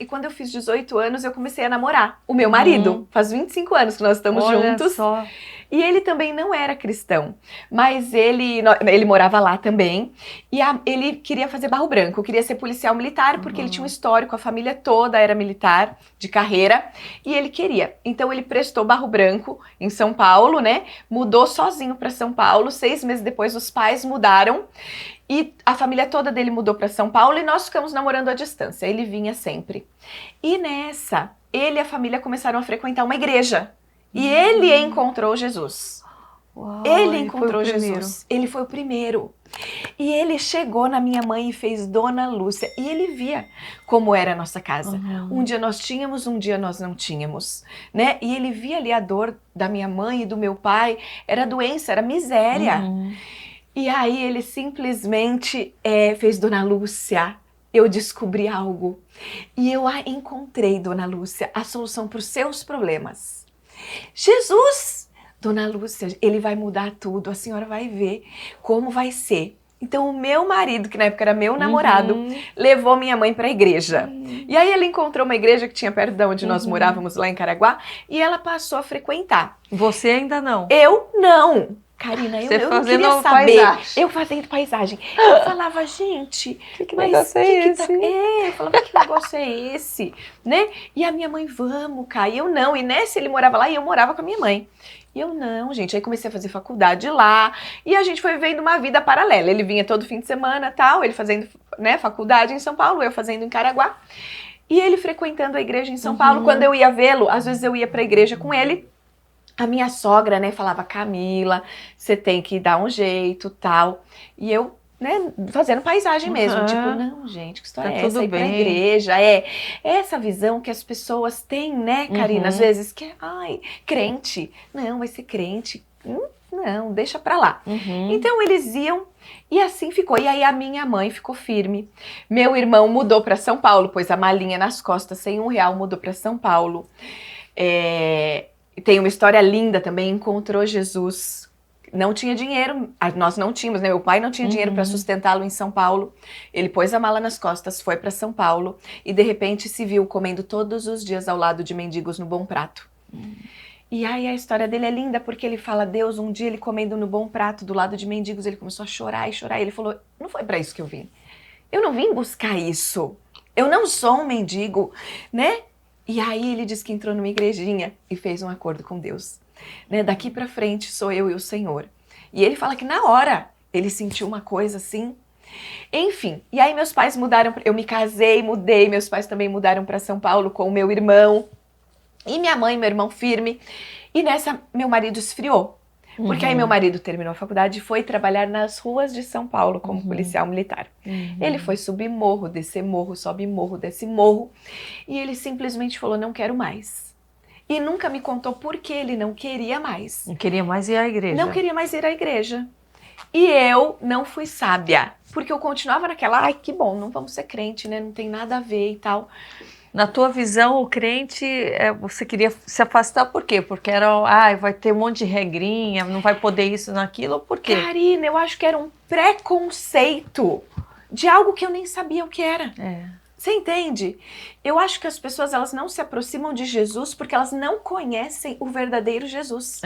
E quando eu fiz 18 anos, eu comecei a namorar o meu marido. Faz 25 anos que nós estamos juntos. Só. E ele também não era cristão, mas ele morava lá também. E ele queria fazer Barro Branco, queria ser policial militar, porque ele tinha um histórico, a família toda era militar, de carreira, e ele queria. Então ele prestou Barro Branco em São Paulo, né? Mudou sozinho para São Paulo. 6 meses depois, os pais mudaram. E a família toda dele mudou para São Paulo e nós ficamos namorando à distância. Ele vinha sempre. E nessa, ele e a família começaram a frequentar uma igreja. E ele encontrou Jesus. Uau, Ele encontrou Jesus. Ele foi o primeiro. E ele chegou na minha mãe e fez Dona Lúcia. E ele via como era a nossa casa. Um dia nós tínhamos, um dia nós não tínhamos, né? E ele via ali a dor da minha mãe e do meu pai. Era doença, era miséria. E aí ele simplesmente fez Dona Lúcia. Eu descobri algo. E eu encontrei, Dona Lúcia, a solução para os seus problemas. Jesus! Dona Lúcia, ele vai mudar tudo. A senhora vai ver como vai ser. Então o meu marido, que na época era meu namorado, levou minha mãe para a igreja. E aí ele encontrou uma igreja que tinha perto de onde nós morávamos, lá em Caraguá. E ela passou a frequentar. Você ainda não? Eu não. Karina, eu não queria saber. Paisagem. Eu fazendo paisagem. Eu falava, gente, que negócio é esse? Eu falava, que negócio é esse? Né? E a minha mãe, vamos, Kai. Eu não. E nessa ele morava lá e eu morava com a minha mãe. E eu não, gente. Aí comecei a fazer faculdade lá. E a gente foi vivendo uma vida paralela. Ele vinha todo fim de semana, tal. Ele fazendo, né, faculdade em São Paulo, eu fazendo em Caraguá. E ele frequentando a igreja em São Paulo. Quando eu ia vê-lo, às vezes eu ia para a igreja com ele. A minha sogra, né, falava, Camila, você tem que dar um jeito, tal. E eu, né, fazendo paisagem mesmo. Tipo, não, gente, que história é essa? Ir pra igreja. É essa visão que as pessoas têm, né, Karina? Às vezes, que ai, crente. Não, vai ser crente. Não, deixa pra lá. Então, eles iam e assim ficou. E aí, a minha mãe ficou firme. Meu irmão mudou pra São Paulo, pôs a malinha nas costas, sem R$1, mudou pra São Paulo. Tem uma história linda também, encontrou Jesus, não tinha dinheiro, nós não tínhamos, né? Meu pai não tinha dinheiro para sustentá-lo em São Paulo, ele pôs a mala nas costas, foi para São Paulo e de repente se viu comendo todos os dias ao lado de mendigos no Bom Prato. E aí a história dele é linda porque ele fala, Deus, um dia ele comendo no Bom Prato do lado de mendigos, ele começou a chorar e chorar, e ele falou, não foi para isso que eu vim, eu não vim buscar isso, eu não sou um mendigo, né? E aí ele disse que entrou numa igrejinha e fez um acordo com Deus. Né? Daqui pra frente sou eu e o Senhor. E ele fala que na hora ele sentiu uma coisa assim. Enfim, e aí meus pais mudaram, eu me casei, mudei, meus pais também mudaram para São Paulo com o meu irmão. E minha mãe, meu irmão firme. E nessa meu marido esfriou. Porque aí meu marido terminou a faculdade e foi trabalhar nas ruas de São Paulo como policial militar. Ele foi subir morro, descer morro, sobe morro, desce morro. E ele simplesmente falou, não quero mais. E nunca me contou por que ele não queria mais. Não queria mais ir à igreja. Não queria mais ir à igreja. E eu não fui sábia. Porque eu continuava naquela, ai que bom, não vamos ser crente, né? Não tem nada a ver e tal. Na tua visão, o crente, você queria se afastar por quê? Porque era, vai ter um monte de regrinha, não vai poder isso, naquilo, por quê? Karina, eu acho que era um preconceito de algo que eu nem sabia o que era. Você entende? Eu acho que as pessoas, elas não se aproximam de Jesus porque elas não conhecem o verdadeiro Jesus.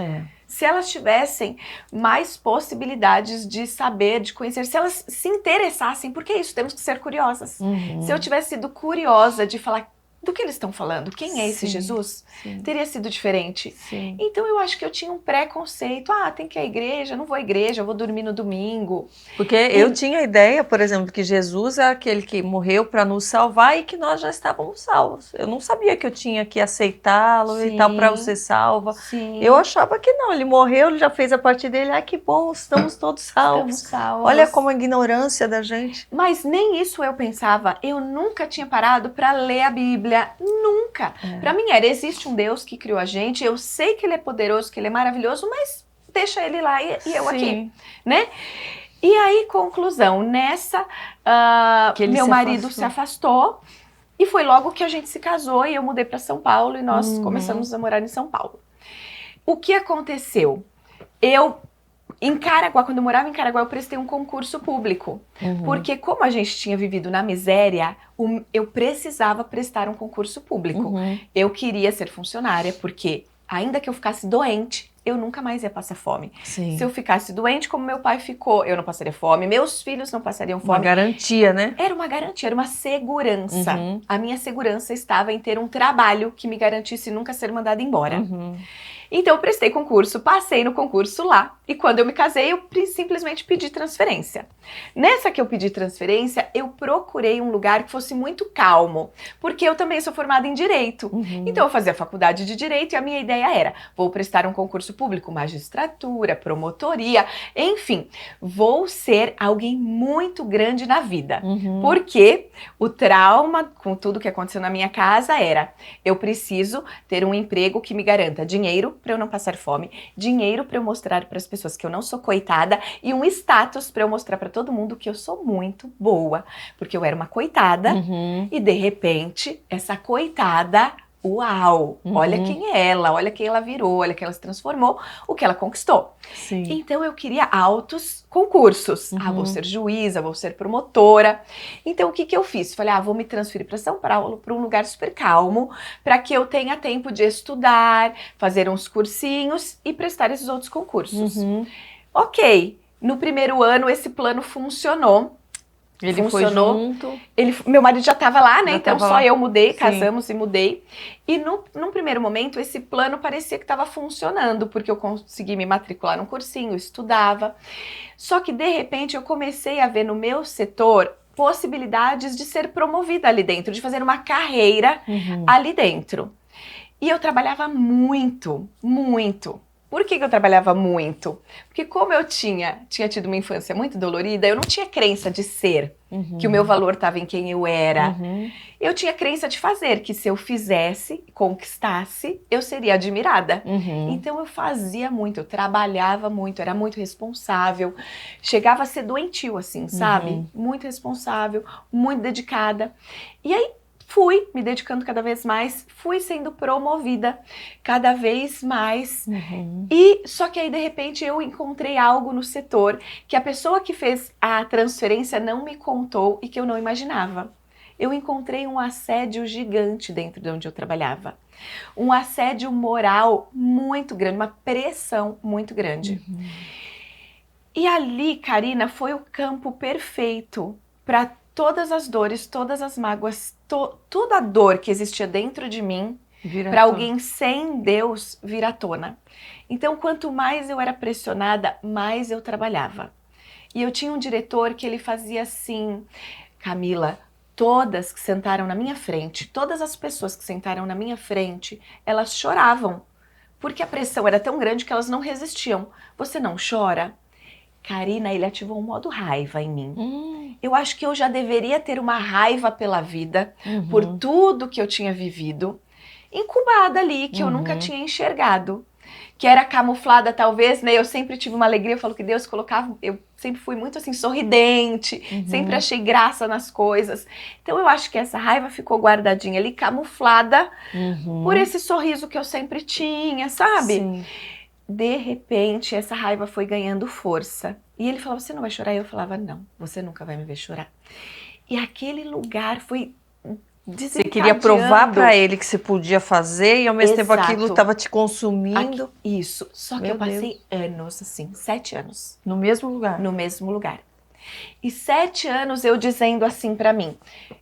Se elas tivessem mais possibilidades de saber, de conhecer, se elas se interessassem, porque é isso, temos que ser curiosas. Se eu tivesse sido curiosa de falar do que eles estão falando, quem é esse Jesus, teria sido diferente. Então eu acho que eu tinha um preconceito, tem que ir à igreja, não vou à igreja, eu vou dormir no domingo. Porque eu tinha a ideia, por exemplo, que Jesus é aquele que morreu para nos salvar e que nós já estávamos salvos. Eu não sabia que eu tinha que aceitá-lo e tal para ser salva. Eu achava que não, ele morreu, ele já fez a parte dele, que bom, estamos todos salvos. Olha como a ignorância da gente. Mas nem isso eu pensava, eu nunca tinha parado para ler a Bíblia. Nunca. Para mim existe um Deus que criou a gente, eu sei que ele é poderoso, que ele é maravilhoso, mas deixa ele lá e eu aqui, né? E aí, conclusão, nessa, meu marido se afastou e foi logo que a gente se casou e eu mudei para São Paulo e nós começamos a morar em São Paulo. O que aconteceu? Eu Em Caraguá, quando eu morava em Caraguá, eu prestei um concurso público. Porque como a gente tinha vivido na miséria, eu precisava prestar um concurso público. Eu queria ser funcionária, porque ainda que eu ficasse doente, eu nunca mais ia passar fome. Sim. Se eu ficasse doente, como meu pai ficou, eu não passaria fome, meus filhos não passariam fome. Uma garantia, né? Era uma garantia, era uma segurança. A minha segurança estava em ter um trabalho que me garantisse nunca ser mandada embora. Então eu prestei concurso, passei no concurso lá, e quando eu me casei, eu simplesmente pedi transferência. Nessa que eu pedi transferência, eu procurei um lugar que fosse muito calmo, porque eu também sou formada em Direito. Então eu fazia faculdade de Direito e a minha ideia era, vou prestar um concurso público, magistratura, promotoria, enfim, vou ser alguém muito grande na vida. Porque o trauma com tudo que aconteceu na minha casa era, eu preciso ter um emprego que me garanta dinheiro para eu não passar fome, dinheiro para eu mostrar para as pessoas que eu não sou coitada e um status para eu mostrar para todo mundo que eu sou muito boa, porque eu era uma coitada e de repente essa coitada, uau, olha quem é ela, olha quem ela virou, olha quem ela se transformou, o que ela conquistou. Sim. Então eu queria altos concursos. Vou ser juíza, vou ser promotora. Então o que eu fiz? Falei, vou me transferir para São Paulo, para um lugar super calmo, para que eu tenha tempo de estudar, fazer uns cursinhos e prestar esses outros concursos. Ok, no primeiro ano esse plano funcionou. Ele funcionou. foi junto. Meu marido já estava lá, né? Então só lá. eu mudei, Sim. casamos e mudei. E num primeiro momento esse plano parecia que estava funcionando, porque eu consegui me matricular num cursinho, estudava. Só que de repente eu comecei a ver no meu setor possibilidades de ser promovida ali dentro, de fazer uma carreira ali dentro. E eu trabalhava muito, muito. Por que eu trabalhava muito? Porque como eu tinha tido uma infância muito dolorida, eu não tinha crença de ser, que o meu valor estava em quem eu era. Eu tinha crença de fazer, que se eu fizesse, conquistasse, eu seria admirada. Então eu fazia muito, eu trabalhava muito, era muito responsável. Chegava a ser doentio, assim, sabe? Muito responsável, muito dedicada. E aí, fui me dedicando cada vez mais, fui sendo promovida cada vez mais. E só que aí, de repente, eu encontrei algo no setor que a pessoa que fez a transferência não me contou e que eu não imaginava. Eu encontrei um assédio gigante dentro de onde eu trabalhava. Um assédio moral muito grande, uma pressão muito grande. E ali, Karina, foi o campo perfeito para todas as dores, todas as mágoas, toda a dor que existia dentro de mim, para alguém sem Deus vir à tona. Então, quanto mais eu era pressionada, mais eu trabalhava. E eu tinha um diretor que ele fazia assim, Camila, todas que sentaram na minha frente, todas as pessoas que sentaram na minha frente, elas choravam, porque a pressão era tão grande que elas não resistiam. Você não chora? Karina, ele ativou um modo raiva em mim. Eu acho que eu já deveria ter uma raiva pela vida, por tudo que eu tinha vivido, incubada ali, que eu nunca tinha enxergado. Que era camuflada talvez, né? Eu sempre tive uma alegria, eu falo que Deus colocava, eu sempre fui muito assim, sorridente, sempre achei graça nas coisas. Então eu acho que essa raiva ficou guardadinha ali, camuflada por esse sorriso que eu sempre tinha, sabe? Sim. De repente, essa raiva foi ganhando força. E ele falava, você não vai chorar? E eu falava, não, você nunca vai me ver chorar. E aquele lugar foi desencadeando. Você queria provar para ele que você podia fazer e ao mesmo tempo aquilo estava te consumindo. Isso, só que eu passei anos, assim, 7 anos. No mesmo lugar? No mesmo lugar. E 7 anos eu dizendo assim pra mim,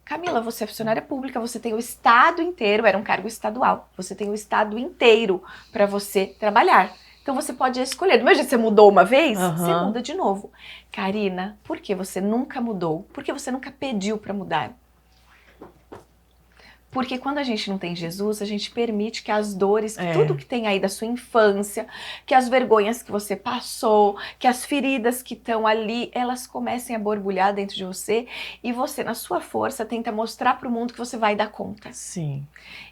Camila, você é funcionária pública, você tem o estado inteiro, era um cargo estadual, você tem o estado inteiro para você trabalhar. Então você pode escolher. Do mesmo jeito que você mudou uma vez, você muda de novo. Karina, por que você nunca mudou? Por que você nunca pediu para mudar? Porque quando a gente não tem Jesus, a gente permite que as dores, que tudo que tem aí da sua infância, que as vergonhas que você passou, que as feridas que estão ali, elas comecem a borbulhar dentro de você e você, na sua força, tenta mostrar para o mundo que você vai dar conta. Sim.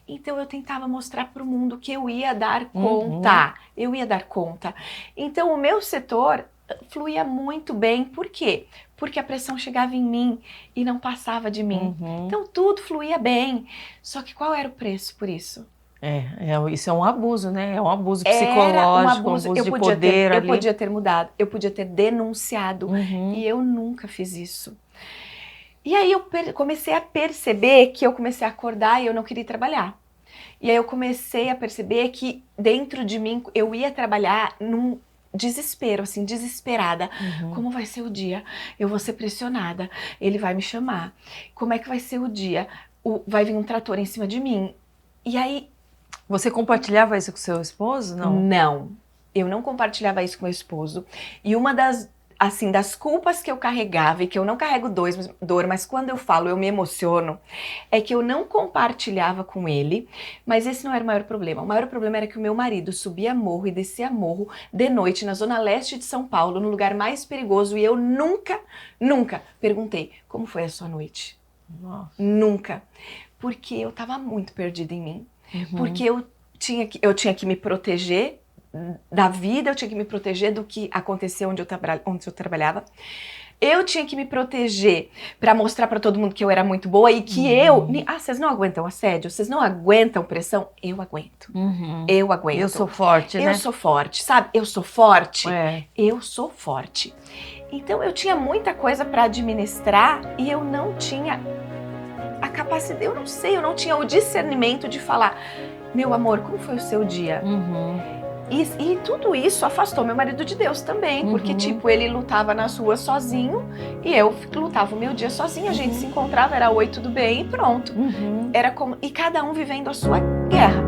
Então eu tentava mostrar para o mundo que eu ia dar conta, eu ia dar conta. Então o meu setor fluía muito bem, por quê? Porque a pressão chegava em mim e não passava de mim. Então tudo fluía bem. Só que qual era o preço por isso? Isso é um abuso, né? É um abuso Era psicológico, um abuso de poder ali. Eu podia ter mudado, eu podia ter denunciado, e eu nunca fiz isso. E aí eu comecei a perceber que eu comecei a acordar e eu não queria trabalhar. E aí eu comecei a perceber que dentro de mim eu ia trabalhar num desespero, assim, desesperada. Como vai ser o dia? Eu vou ser pressionada, ele vai me chamar. Como é que vai ser o dia? Vai vir um trator em cima de mim. E aí... Você compartilhava isso com seu esposo, não? Não, eu não compartilhava isso com meu esposo. E uma das culpas que eu carregava, e que eu não carrego dor, mas quando eu falo eu me emociono, é que eu não compartilhava com ele, mas esse não era o maior problema. O maior problema era que o meu marido subia morro e descia morro de noite na zona leste de São Paulo, no lugar mais perigoso, e eu nunca perguntei, como foi a sua noite? Nossa. Nunca. Porque eu estava muito perdida em mim. Porque eu tinha que me proteger da vida, eu tinha que me proteger do que acontecia onde eu trabalhava. Eu tinha que me proteger para mostrar para todo mundo que eu era muito boa e que vocês não aguentam assédio? Vocês não aguentam pressão? Eu aguento. Eu aguento. Eu sou forte, né? Eu sou forte, sabe? Eu sou forte. É. Eu sou forte. Então eu tinha muita coisa para administrar e eu não tinha a capacidade, eu não sei, eu não tinha o discernimento de falar, meu amor, como foi o seu dia? E tudo isso afastou meu marido de Deus também, porque tipo, ele lutava nas ruas sozinho e eu lutava o meu dia sozinha, a gente se encontrava, era oi, tudo bem e pronto. Era como, e cada um vivendo a sua guerra.